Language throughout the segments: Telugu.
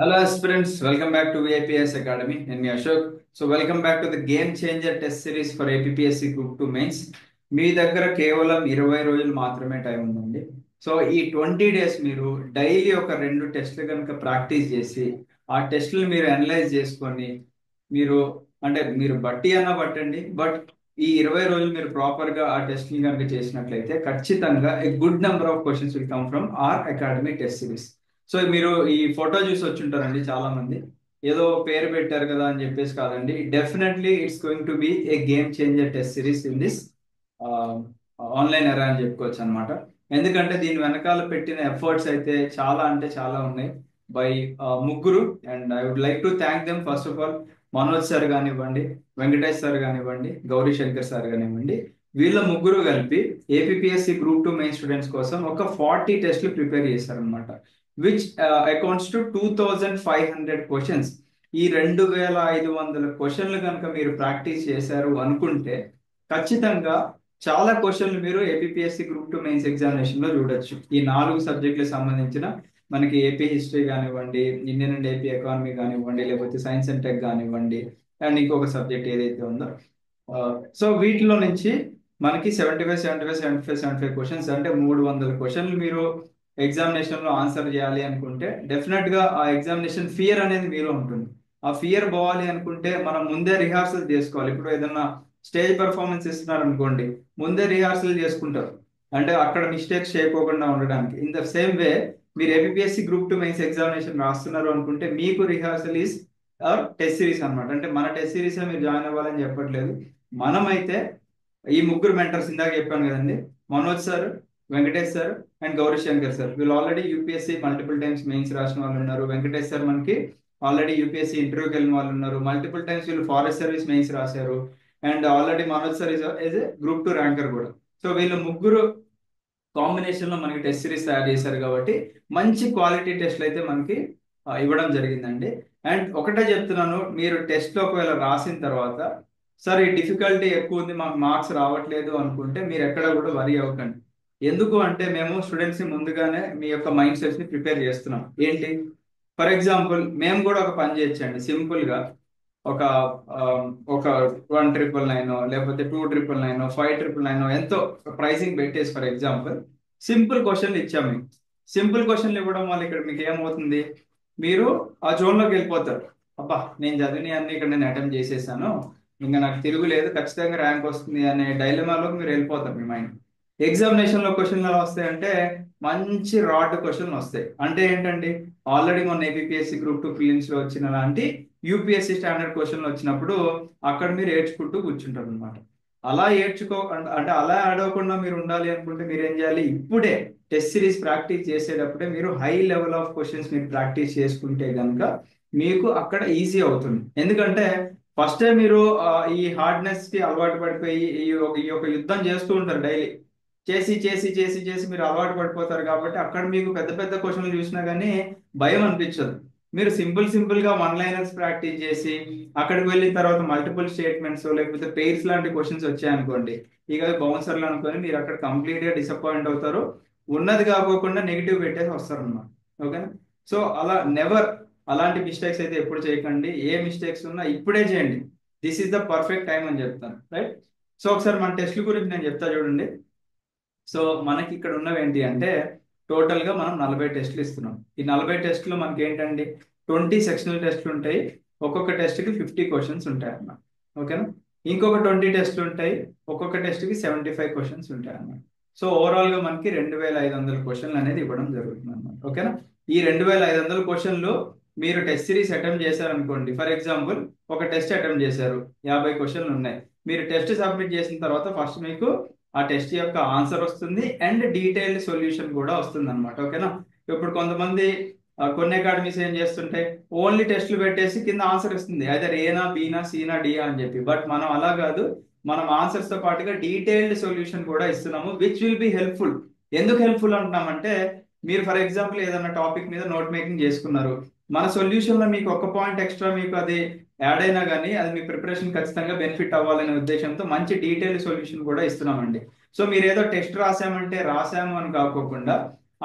Hello aspirants, welcome back to APS Academy. నేను మీ Ashok. So welcome back to the game changer test series for APSC group 2 mains. మీ దగ్గర కేవలం 20 రోజులు మాత్రమే టైం ఉందండి. సో ఈ 20 డేస్ మీరు డైలీ ఒక 2 టెస్ట్లు కనుక ప్రాక్టీస్ చేసి ఆ టెస్ట్లు మీరు అనలైజ్ చేసుకొని మీరు మీరు బట్టి అన్న పట్టండి, బట్ ఈ 20 రోజులు మీరు ప్రాపర్ గా ఆ టెస్ట్లు కనుక చేసినట్లయితే ఖచ్చితంగా a good number of questions will come from our academy test series. So మీరు ఈ ఫోటో చూసి వచ్చుంటారండి చాలా మంది. ఏదో పేరు పెట్టారు కదా అని చెప్పేసి కాదండి, definitely it's going to be A game changer test series in this online ఎరా అని చెప్పుకోవచ్చు అనమాట. ఎందుకంటే దీని వెనకాల పెట్టిన ఎఫర్ట్స్ అయితే చాలా అంటే చాలా ఉన్నాయి బై ముగ్గురు. And I would like to thank them. First of all Manoj sir కానివ్వండి, వెంకటేష్ సార్ కానివ్వండి, గౌరీ శంకర్ సార్ కానివ్వండి, వీళ్ళ ముగ్గురు కలిపి ఏపీఎస్సి గ్రూప్ 2 మెయిన్ స్టూడెంట్స్ కోసం ఒక 40 టెస్ట్లు ప్రిపేర్ చేశారనమాట. Which accounts to 2500 questions. ఈ 2500 క్వశ్చన్లు కనుక మీరు ప్రాక్టీస్ చేశారు అనుకుంటే ఖచ్చితంగా చాలా క్వశ్చన్లు మీరు ఏపీఎస్సి గ్రూప్ 2 మెయిన్స్ ఎగ్జామినేషన్ లో చూడొచ్చు. ఈ 4 సబ్జెక్టులకు సంబంధించిన మనకి ఏపీ హిస్టరీ కానివ్వండి, ఇండియన్ అండ్ ఏపీ ఎకానమీ కానివ్వండి, లేకపోతే సైన్స్ అండ్ టెక్ కానివ్వండి, అండ్ ఇంకొక సబ్జెక్ట్ ఏదైతే ఉందో. సో వీటిలో నుంచి మనకి 75 క్వశ్చన్స్, అంటే 300 క్వశ్చన్లు మీరు ఎగ్జామినేషన్ లో ఆన్సర్ చేయాలి అనుకుంటే డెఫినెట్ గా ఆ ఎగ్జామినేషన్ ఫియర్ అనేది మీలో ఉంటుంది. ఆ ఫియర్ పోవాలి అనుకుంటే మనం ముందే రిహార్సల్ చేసుకోవాలి. ఇప్పుడు ఏదన్నా స్టేజ్ పర్ఫార్మెన్స్ ఇస్తున్నారు అనుకోండి, ముందే రిహార్సల్ చేసుకుంటారు, అంటే అక్కడ మిస్టేక్స్ చేయకోకుండా ఉండడానికి. ఇన్ ద సేమ్ వే మీరు ఏపీఎస్సి గ్రూప్ 2 మెయిన్స్ ఎగ్జామినేషన్ రాస్తున్నారు అనుకుంటే మీకు రిహార్సల్ ఈస్ టెస్ట్ సిరీస్ అనమాట. అంటే మన టెస్ట్ సిరీస్ లో మీరు జాయిన్ అవ్వాలని చెప్పట్లేదు. మనమైతే ఈ ముగ్గురు మెంటర్స్ ఇందాక చెప్పాను కదండి, Manoj sir, Venkatesh sir and Gauri Shankar sir, వీళ్ళు already UPSC multiple times mains రాసిన వాళ్ళు ఉన్నారు. వెంకటేష్ సార్ మనకి ఆల్రెడీ యూపీఎస్సీ ఇంటర్వ్యూకి వెళ్ళిన వాళ్ళు ఉన్నారు. మల్టిపుల్ టైమ్స్ వీళ్ళు ఫారెస్ట్ సర్వీస్ మెయిన్స్ రాశారు. And already Manoj sir is a group 2 ranker కూడా. సో వీళ్ళు ముగ్గురు కాంబినేషన్ లో మనకి టెస్ట్ సిరీస్ తయారు చేశారు కాబట్టి మంచి క్వాలిటీ టెస్ట్లు అయితే మనకి ఇవ్వడం జరిగిందండి. అండ్ ఒకటే చెప్తున్నాను, మీరు టెస్ట్ లో ఒకవేళ రాసిన తర్వాత సార్ ఈ డిఫికల్టీ ఎక్కువ ఉంది, మాకు మార్క్స్ రావట్లేదు అనుకుంటే మీరు ఎక్కడ కూడా వరి అవ్వకండి. ఎందుకు అంటే మేము స్టూడెంట్స్ ని ముందుగానే మీ యొక్క మైండ్ సెట్స్ ని ప్రిపేర్ చేస్తున్నాం. ఏంటి, ఫర్ ఎగ్జాంపుల్ మేము కూడా ఒక పని చేయొచ్చండి సింపుల్ గా. ఒక ఆ, ఒక 1999 లేకపోతే 2999 599 ఎంతో ప్రైసింగ్ పెట్టేసి ఫర్ ఎగ్జాంపుల్ సింపుల్ క్వశ్చన్లు ఇచ్చాము మీకు. సింపుల్ క్వశ్చన్లు ఇవ్వడం వల్ల ఇక్కడ మీకు ఏమవుతుంది, మీరు ఆ జోన్ లోకి వెళ్ళిపోతారు. అబ్బా నేను చదివిన అన్ని ఇక్కడ నేను అటెంప్ట్ చేసేసాను, ఇంకా నాకు తిరుగులేదు, ఖచ్చితంగా ర్యాంక్ వస్తుంది అనే డైలమాలోకి మీరు వెళ్ళిపోతారు మీ మైండ్. ఎగ్జామినేషన్ లో క్వశ్చన్లు ఎలా వస్తాయంటే మంచి రాడ్ క్వశ్చన్లు వస్తాయి. అంటే ఏంటండి, ఆల్రెడీ మొన్న ఏపీఎస్సి గ్రూప్ 2 ఫిలిమ్స్ లో వచ్చిన లాంటి యూపీఎస్సి స్టాండర్డ్ క్వశ్చన్లు వచ్చినప్పుడు అక్కడ మీరు ఏడ్చుకుంటూ కూర్చుంటారు అనమాట. అలా అంటే అలా ఆడవకుండా మీరు ఉండాలి అనుకుంటే మీరు ఏం చేయాలి, ఇప్పుడే టెస్ట్ సిరీస్ ప్రాక్టీస్ చేసేటప్పుడే మీరు హై లెవెల్ ఆఫ్ క్వశ్చన్స్ మీరు ప్రాక్టీస్ చేసుకుంటే కనుక మీకు అక్కడ ఈజీ అవుతుంది. ఎందుకంటే ఫస్ట్ మీరు ఈ హార్డ్నెస్ కి అలవాటు పడిపోయి ఈ యొక్క యుద్ధం చేస్తూ ఉంటారు డైలీ. చేసి చేసి చేసి చేసి మీరు అలవాటు పడిపోతారు కాబట్టి అక్కడ మీకు పెద్ద పెద్ద క్వశ్చన్లు చూసినా కానీ భయం అనిపించదు. మీరు సింపుల్ సింపుల్ గా వన్ లైనర్స్ ప్రాక్టీస్ చేసి అక్కడికి వెళ్ళిన తర్వాత మల్టిపుల్ స్టేట్మెంట్స్ లేకపోతే పెయిర్స్ లాంటి క్వశ్చన్స్ వచ్చాయనుకోండి, ఇక బౌన్సర్లు అనుకొని మీరు అక్కడ కంప్లీట్ గా డిసప్పాయింట్ అవుతారు. ఉన్నది కాకోకుండా నెగిటివ్ పెట్టేసి వస్తారు అన్నమాట. ఓకేనా. సో అలా నెవర్ అలాంటి మిస్టేక్స్ అయితే ఎప్పుడు చేయకండి. ఏ మిస్టేక్స్ ఉన్నా ఇప్పుడే చేయండి. This is the perfect time అని చెప్తాను, రైట్. సో ఒకసారి మన టెస్ట్ల గురించి నేను చెప్తా చూడండి. సో మనకి ఇక్కడ ఉన్నవి ఏంటి అంటే టోటల్ గా మనం 40 టెస్ట్లు ఇస్తున్నాం. ఈ 40 టెస్ట్లు మనకి ఏంటండి, 20 సెక్షనల్ టెస్ట్లు ఉంటాయి. ఒక్కొక్క టెస్ట్ కి 50 క్వశ్చన్స్ ఉంటాయి అన్నమాట. ఓకేనా. ఇంకొక 20 టెస్ట్లు ఉంటాయి. ఒక్కొక్క టెస్ట్ కి 75 క్వశ్చన్స్ ఉంటాయి అన్నమాట. సో ఓవరాల్ గా మనకి 2500 క్వశ్చన్లు అనేది ఇవ్వడం జరుగుతుంది అన్నమాట. ఓకేనా. ఈ 2500 క్వశ్చన్లు మీరు టెస్ట్ సిరీస్ అటెంప్ట్ చేశారనుకోండి, ఫర్ ఎగ్జాంపుల్ ఒక టెస్ట్ అటెంప్ట్ చేశారు, 50 క్వశ్చన్లు ఉన్నాయి. మీరు టెస్ట్ సబ్మిట్ చేసిన తర్వాత ఫస్ట్ మీకు ఆ టెస్ట్ యొక్క ఆన్సర్ వస్తుంది అండ్ డీటెయిల్డ్ సొల్యూషన్ కూడా వస్తుంది అనమాట. ఓకేనా. ఇప్పుడు కొంతమంది కొన్ని అకాడమీస్ ఏం చేస్తుంటాయి, ఓన్లీ టెస్ట్లు పెట్టేసి కింద ఆన్సర్ ఇస్తుంది, అయితే ఏనా బీనా సీనా డియా అని చెప్పి. బట్ మనం అలా కాదు, మనం ఆన్సర్స్ తో పాటుగా డీటెయిల్డ్ సొల్యూషన్ కూడా ఇస్తున్నాము, విచ్ విల్ బి హెల్ప్ఫుల్. ఎందుకు హెల్ప్ఫుల్ అంటున్నామంటే, మీరు ఫర్ ఎగ్జాంపుల్ ఏదైనా టాపిక్ మీద నోట్ మేకింగ్ చేసుకున్నారు, మన సొల్యూషన్ లో మీకు ఒక పాయింట్ ఎక్స్ట్రా మీకు అది యాడ్ అయినా కానీ అది మీ ప్రిపరేషన్ ఖచ్చితంగా బెనిఫిట్ అవ్వాలనే ఉద్దేశంతో మంచి డీటెయిల్ సొల్యూషన్ కూడా ఇస్తున్నామండి. సో మీరు ఏదో టెస్ట్ రాసామంటే రాసాము అని కాకోకుండా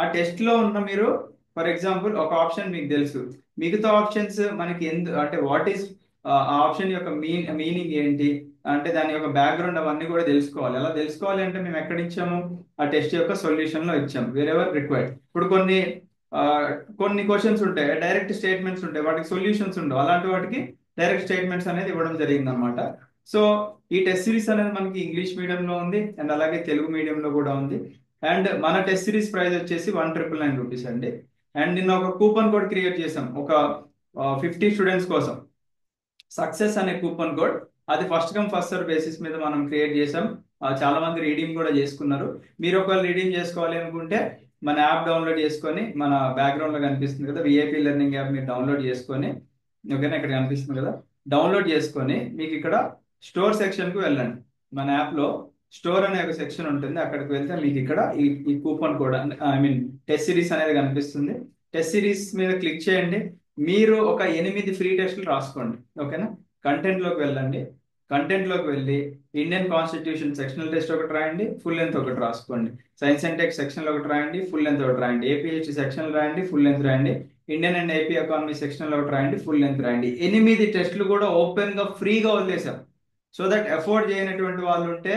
ఆ టెస్ట్ లో ఉన్న మీరు ఫర్ ఎగ్జాంపుల్ ఒక ఆప్షన్ మీకు తెలుసు, మిగతా ఆప్షన్స్ మనకి అంటే వాట్ ఈస్ ఆ ఆప్షన్ యొక్క మీనింగ్ ఏంటి, అంటే దాని యొక్క బ్యాక్గ్రౌండ్ అవన్నీ కూడా తెలుసుకోవాలి. అలా తెలుసుకోవాలి అంటే మేము ఎక్కడ ఇచ్చాము, ఆ టెస్ట్ యొక్క సొల్యూషన్ లో ఇచ్చాము, వేరెవర్ రిక్వైర్డ్. ఇప్పుడు ఆ, కొన్ని క్వశ్చన్స్ ఉంటాయి, డైరెక్ట్ స్టేట్మెంట్స్ ఉంటాయి, వాటికి సొల్యూషన్స్ ఉండవు. అలాంటి వాటికి డైరెక్ట్ స్టేట్మెంట్స్ అనేది ఇవ్వడం జరిగింది అనమాట. సో ఈ టెస్ట్ సిరీస్ అనేది మనకి ఇంగ్లీష్ మీడియంలో ఉంది అండ్ అలాగే తెలుగు మీడియంలో కూడా ఉంది. అండ్ మన టెస్ట్ సిరీస్ ప్రైస్ వచ్చేసి 1,999 రూపీస్ అండి. అండ్ నిన్న ఒక కూపన్ కోడ్ క్రియేట్ చేసాం ఒక 50 స్టూడెంట్స్ కోసం, సక్సెస్ అనే కూపన్ కోడ్. అది first come first serve basis మీద మనం క్రియేట్ చేసాం. చాలా మంది రీడీమ్ కూడా చేసుకున్నారు. మీరు ఒకవేళ రీడీమ్ చేసుకోవాలి అనుకుంటే మన యాప్ డౌన్లోడ్ చేసుకొని, మన బ్యాక్గ్రౌండ్ లో కనిపిస్తుంది కదా విఐపి లెర్నింగ్ యాప్, మీరు డౌన్లోడ్ చేసుకొని, ఓకేనా, ఇక్కడ కనిపిస్తుంది కదా, డౌన్లోడ్ చేసుకొని మీకు ఇక్కడ స్టోర్ సెక్షన్ కు వెళ్ళండి. మన యాప్ లో స్టోర్ అనే ఒక సెక్షన్ ఉంటుంది, అక్కడికి వెళ్తే మీకు ఇక్కడ ఈ coupon code, I mean test series అనేది కనిపిస్తుంది. టెస్ట్ సిరీస్ మీద క్లిక్ చేయండి. మీరు ఒక 8 ఫ్రీ టెస్టులు రాసుకోండి, ఓకేనా. కంటెంట్ లోకి వెళ్ళండి. కంటెంట్ లోకి వెళ్ళి ఇండియన్ కాన్స్టిట్యూషన్ సెక్షనల్ టెస్ట్ ఒకటి రాయండి, ఫుల్ లెంత్ ఒకటి రాసుకోండి. సైన్స్ అండ్ టెక్ సెక్షన్ ఒకటి రాయండి, ఫుల్ లెంత్ ఒకటి రాయండి. ఏపీహెచ్డి సెక్షన్ రాయండి, ఫుల్ లెంత్ రాయండి. Indian and AP economy section ఒకటి రాయండి, ఫుల్ లెంత్ రాయండి. 8 టెస్టులు కూడా ఓపెన్ గా ఫ్రీగా వదిలేసాం. సో దట్ ఎఫోర్డ్ చేయనటువంటి వాళ్ళు ఉంటే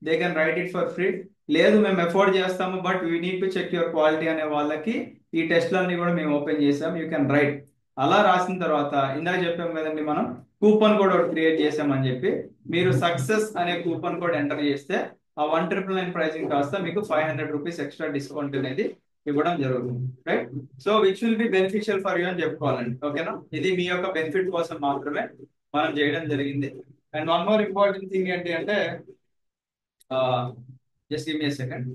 they can write it for free. లేదు మేము ఎఫోర్డ్ చేస్తాము but we need to check your quality అనే వాళ్ళకి ఈ టెస్ట్లన్నీ కూడా మేము ఓపెన్ చేసాం, యూ కెన్ రైట్. అలా రాసిన తర్వాత ఇందాక చెప్పాం కదండి మనం కూపన్ కోడ్ ఒకటి క్రియేట్ చేసామని చెప్పి, మీరు సక్సెస్ అనే కూపన్ కోడ్ ఎంటర్ చేస్తే ఆ 1,999 ప్రైసింగ్ కాస్త మీకు 500 రూపీస్ ఎక్స్ట్రా డిస్కౌంట్ అనేది ఇవ్వడం జరుగుతుంది, right. So which will be beneficial for you అని చెప్పుకోవాలండి, ఓకేనా. ఇది మీ యొక్క బెనిఫిట్ కోసం మాత్రమే మనం చేయడం జరిగింది. And one more important thing ఏంటి అంటే, just give me a second.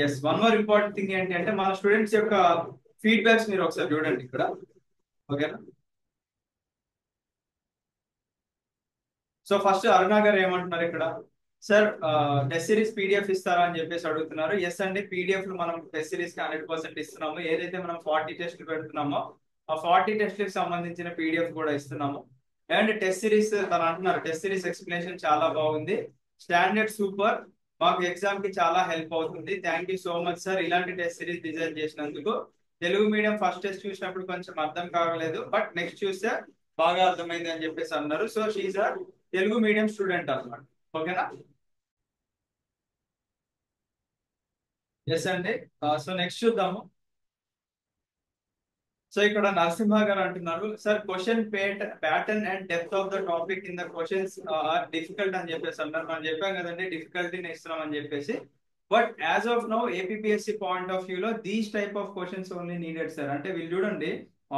Yes, one more important thing ఏంటి అంటే మన స్టూడెంట్స్ యొక్క ఫీడ్బ్యాక్స్ మీరు ఒకసారి చూడండి ఇక్కడ, ఓకేనా. సో ఫస్ట్ అరుణ గారు ఏమంటున్నారు ఇక్కడ, సార్ టెస్ట్ సిరీస్ పీడిఎఫ్ ఇస్తారా అని చెప్పేసి అడుగుతున్నారు. ఎస్ అండి, పీడిఎఫ్ మనం టెస్ట్ సిరీస్ కి 100% ఇస్తున్నాము. ఏదైతే మనం 40 టెస్ట్లు పెడుతున్నామో ఆ 40 టెస్ట్లకు సంబంధించిన పీడిఎఫ్ కూడా ఇస్తున్నాము. అండ్ టెస్ట్ సిరీస్ తను అంటున్నారు, టెస్ట్ సిరీస్ ఎక్స్ప్లెనేషన్ చాలా బాగుంది, స్టాండర్డ్ సూపర్, మాకు ఎగ్జామ్ కి చాలా హెల్ప్ అవుతుంది. Thank you so much sir ఇలాంటి టెస్ట్ సిరీస్ డిజైన్ చేసినందుకు. తెలుగు మీడియం ఫస్ట్ టెస్ట్ చూసినప్పుడు కొంచెం అర్థం కావలేదు బట్ నెక్స్ట్ చూస్తే బాగా అర్థమైంది అని చెప్పేసి అన్నారు. So she a Telugu medium student అన్నమాట, ఓకేనా. ఎస్ అండి. సో నెక్స్ట్ చూద్దాము. సో ఇక్కడ నరసింహ గారు అంటున్నారు, sir question pattern and depth of the topic in the questions are difficult అని చెప్పేసి అన్నారు. మనం చెప్పాం కదండి డిఫికల్టీని ఇస్తున్నాం అని చెప్పేసి. But as of now APSC point of వ్యూలో these type of questions only needed sir. అంటే వీళ్ళు చూడండి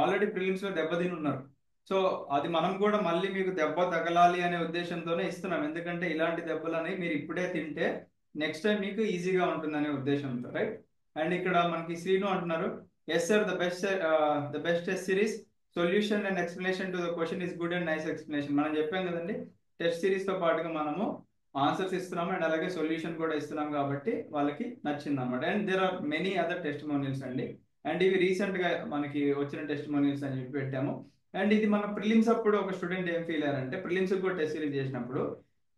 ఆల్రెడీ ప్రిలిమ్స్ లో దెబ్బతిని ఉన్నారు. సో అది మనం కూడా మళ్ళీ మీకు దెబ్బ తగలాలి అనే ఉద్దేశంతోనే ఇస్తున్నాం. ఎందుకంటే ఇలాంటి దెబ్బలని మీరు ఇప్పుడే తింటే నెక్స్ట్ టైం మీకు ఈజీగా ఉంటుందనే ఉద్దేశంతో, రైట్. అండ్ ఇక్కడ మనకి శ్రీను అంటున్నారు, yes sir the best test series solution and explanation to the question is good and nice explanation. మనం చెప్పాం కదండి టెస్ట్ సిరీస్ తో పాటుగా మనము ఆన్సర్స్ ఇస్తున్నాము అండ్ అలాగే సొల్యూషన్ కూడా ఇస్తున్నాం కాబట్టి వాళ్ళకి నచ్చింది అనమాట. And there are many other testimonials అండి. అండ్ ఇవి రీసెంట్ గా మనకి వచ్చిన టెస్టిమోనియల్స్ అని చెప్పి పెట్టాము. అండ్ ఇది మన ప్రిలిమ్స్ అప్పుడు ఒక స్టూడెంట్ ఏం ఫీల్ అయ్యారంటే, ప్రిలిమ్స్ కూడా టెస్ట్ సిరీస్ చేసినప్పుడు,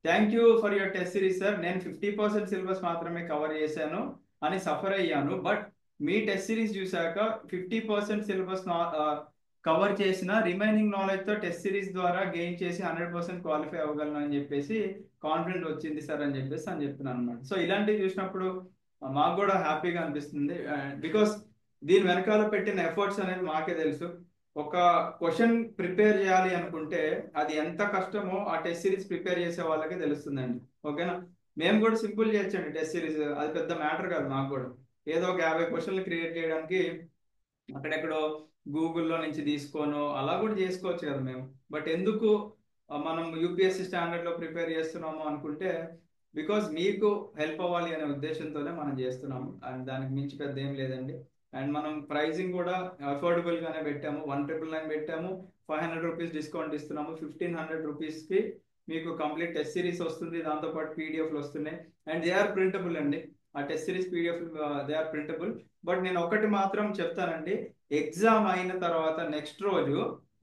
thank you for your test series sir, నేను 50% సిలబస్ మాత్రమే కవర్ చేశాను అని సఫర్ అయ్యాను. బట్ మీ టెస్ట్ సిరీస్ చూసాక 50% సిలబస్ కవర్ చేసిన రిమైనింగ్ నాలెడ్జ్ తో టెస్ట్ సిరీస్ ద్వారా గెయిన్ చేసి 100% క్వాలిఫై అవ్వగలను అని చెప్పేసి కాన్ఫిడెంట్ వచ్చింది సార్ అని చెప్పేసి అని చెప్తున్నాను అనమాట. సో ఇలాంటివి చూసినప్పుడు మాకు కూడా హ్యాపీగా అనిపిస్తుంది. బికాస్ దీని వెనకాల పెట్టిన ఎఫర్ట్స్ అనేది మాకే తెలుసు. ఒక క్వశ్చన్ ప్రిపేర్ చేయాలి అనుకుంటే అది ఎంత కష్టమో ఆ టెస్ట్ సిరీస్ ప్రిపేర్ చేసే వాళ్ళకే తెలుస్తుందండి, ఓకేనా. మేము కూడా సింపుల్ చేయొచ్చండి టెస్ట్ సిరీస్, అది పెద్ద మ్యాటర్ కాదు. మాకు కూడా ఏదో ఒక 50 క్వశ్చన్లు క్రియేట్ చేయడానికి అక్కడెక్కడో గూగుల్లో నుంచి తీసుకోను అలా కూడా చేసుకోవచ్చు కదా మేము. బట్ ఎందుకు మనం యూపీఎస్సీ స్టాండర్డ్ లో ప్రిపేర్ చేస్తున్నాము అనుకుంటే, బికాస్ మీకు హెల్ప్ అవ్వాలి అనే ఉద్దేశంతోనే మనం చేస్తున్నాము. అండ్ దానికి మించి పెద్ద ఏం లేదండి. అండ్ మనం ప్రైజింగ్ కూడా అఫోర్డబుల్ గానే పెట్టాము, 1,999 పెట్టాము, 500 రూపీస్ డిస్కౌంట్ ఇస్తున్నాము. 1,500 రూపీస్ కి మీకు కంప్లీట్ టెస్ట్ సిరీస్ వస్తుంది, దాంతో పాటు పీడిఎఫ్లు వస్తున్నాయి. అండ్ దే ఆర్ ప్రింటబుల్ అండి, ఆ test series PDF they are printable. But నేను ఒకటి మాత్రం చెప్తానండి, ఎగ్జామ్ అయిన తర్వాత నెక్స్ట్ రోజు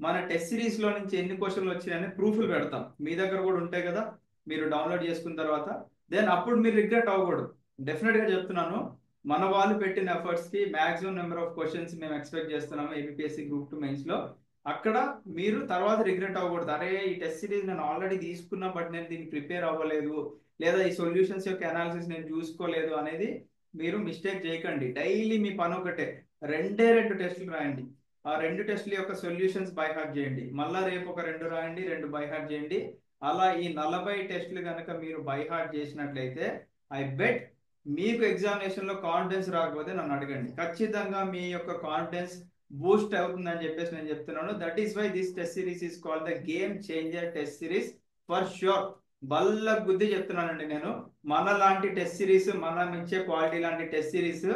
మన టెస్ట్ సిరీస్ లో నుంచి ఎన్ని క్వశ్చన్లు వచ్చాయని ప్రూఫ్లు పెడతాం. మీ దగ్గర కూడా ఉంటాయి కదా, మీరు డౌన్లోడ్ చేసుకున్న తర్వాత. దెన్ అప్పుడు మీరు రిగ్రెట్ అవ్వకూడదు, డెఫినెట్ గా చెప్తున్నాను. మన వాళ్ళు పెట్టిన ఎఫర్ట్స్ కి మాక్సిమం నెంబర్ ఆఫ్ క్వశ్చన్స్ మేము ఎక్స్పెక్ట్ చేస్తున్నాము ఏపీఎస్సి గ్రూప్ 2 మెయిన్స్ లో. అక్కడ మీరు తర్వాత రిగ్రెట్ అవ్వకూడదు, అరే ఈ టెస్ట్ సిరీస్ నేను ఆల్రెడీ తీసుకున్నా బట్ నేను దీనికి ప్రిపేర్ అవ్వలేదు, లేదా ఈ సొల్యూషన్స్ యొక్క అనాలిసిస్ నేను చూసుకోలేదు అనేది మీరు మిస్టేక్ చేయకండి. డైలీ మీ పని ఒకటే, రెండు టెస్టులు రాయండి, ఆ రెండు టెస్టుల యొక్క సొల్యూషన్స్ బై హార్ట్ చేయండి, మళ్ళా రేపు ఒక రెండు రాయండి, రెండు బై హార్ట్ చేయండి. అలా ఈ 40 టెస్టులు కనుక మీరు బై హార్ట్ చేసినట్లయితే ఐ బెట్ మీకు ఎగ్జామినేషన్ లో కాన్ఫిడెన్స్ రాకపోతే నన్ను అడగండి, ఖచ్చితంగా మీ యొక్క కాన్ఫిడెన్స్ బూస్ట్ అవుతుందని చెప్పేసి నేను చెప్తున్నాను. That is why this test series is called the game changer test series for sure. బల్ల బుద్ధి చెప్తున్నానండి నేను. మన లాంటి టెస్ట్ సిరీస్, మనం ఇచ్చే క్వాలిటీ లాంటి టెస్ట్ సిరీస్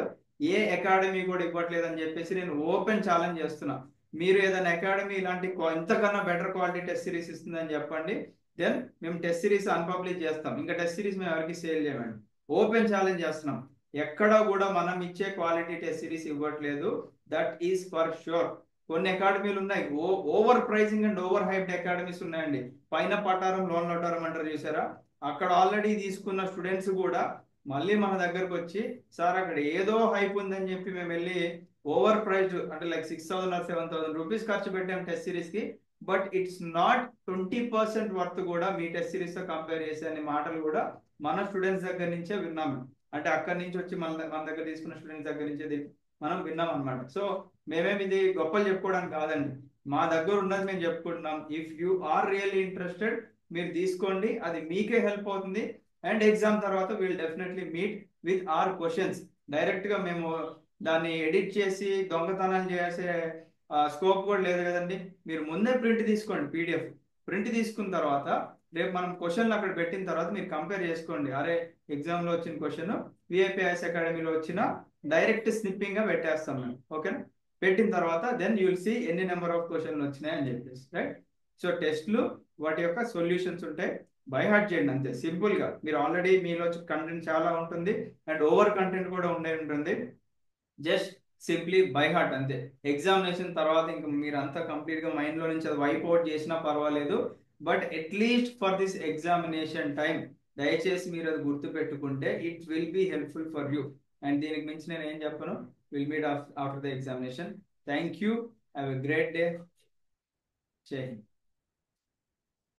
ఏ అకాడమీ కూడా ఇవ్వట్లేదు అని చెప్పేసి నేను ఓపెన్ ఛాలెంజ్ చేస్తున్నా. మీరు ఏదైనా అకాడమీ ఇలాంటి ఇంతకన్నా బెటర్ క్వాలిటీ టెస్ట్ సిరీస్ ఇస్తుందని చెప్పండి, దెన్ మేము టెస్ట్ సిరీస్ అన్పబ్లిష్ చేస్తాం. ఇంకా టెస్ట్ సిరీస్ మేము ఎవరికి సేల్ చేయమండి, ఓపెన్ ఛాలెంజ్ చేస్తున్నాం. ఎక్కడా కూడా మనం ఇచ్చే క్వాలిటీ టెస్ట్ సిరీస్ ఇవ్వట్లేదు, దట్ ఈస్ ఫర్ షూర్. కొన్ని అకాడమీలు ఉన్నాయి, over pricing and over hyped academies ఉన్నాయండి. పైన పటారం లోన్ లొటారం అంటారు చూసారా, అక్కడ ఆల్రెడీ తీసుకున్న స్టూడెంట్స్ కూడా మళ్ళీ మన దగ్గరకు వచ్చి సార్ అక్కడ ఏదో హైప్ ఉందని చెప్పి మేము వెళ్ళి ఓవర్ ప్రైజ్ అంటే లైక్ 6,000 or 7,000 రూపీస్ ఖర్చు పెట్టాం టెస్ట్ సిరీస్ కి, బట్ ఇట్స్ నాట్ 20% వర్త్ కూడా మీ టెస్ట్ సిరీస్ తో కంపేర్ చేసే అనే మాటలు కూడా మన స్టూడెంట్స్ దగ్గర నుంచే విన్నాము. అంటే అక్కడి నుంచి వచ్చి మన దగ్గర తీసుకున్న స్టూడెంట్స్ దగ్గర నుంచే మనం విన్నాం అనమాట. సో మేమేమి ఇది గొప్పలు చెప్పుకోవడానికి కాదండి, మా దగ్గర ఉన్నది మేము చెప్పుకుంటున్నాం. If you are really interested మీరు తీసుకోండి, అది మీకే హెల్ప్ అవుతుంది. అండ్ ఎగ్జామ్ తర్వాత will definitely meet with our questions. Direct గా మేము దాన్ని ఎడిట్ చేసి దొంగతనాలు చేసే స్కోప్ కూడా లేదు కదండి. మీరు ముందే ప్రింట్ తీసుకోండి, పీడిఎఫ్ ప్రింట్ తీసుకున్న తర్వాత రేపు మనం క్వశ్చన్లు అక్కడ పెట్టిన తర్వాత మీరు కంపేర్ చేసుకోండి, అరే ఎగ్జామ్ లో వచ్చిన క్వశ్చన్ విఐపిఎస్ అకాడమీలో వచ్చిన డైరెక్ట్ స్నిప్పింగ్ గా పెట్టేస్తాం మేము, ఓకేనా. పెట్టిన తర్వాత దెన్ యూ విల్ సీ ఎన్ని నెంబర్ ఆఫ్ క్వశ్చన్లు వచ్చినాయి అని చెప్పేసి, రైట్. సో టెస్ట్లు వాటి యొక్క సొల్యూషన్స్ ఉంటాయి, బై హార్ట్ చేయండి అంతే సింపుల్ గా. మీరు ఆల్రెడీ మీలో కంటెంట్ చాలా ఉంటుంది అండ్ ఓవర్ కంటెంట్ కూడా ఉండే ఉంటుంది, జస్ట్ సింప్లీ బై హార్ట్ అంతే. ఎగ్జామినేషన్ తర్వాత ఇంకా మీరు అంతా కంప్లీట్ గా మైండ్ లో నుంచి అది వైప్ అవుట్ చేసినా పర్వాలేదు, but at least for this examination time దయచేసి మీరు అది గుర్తు పెట్టుకుంటే it will be helpful for you. And దీనికి మించి నేను ఏం చెప్పను. Will meet after the examination. Thank you, have a great day. జై హింద్.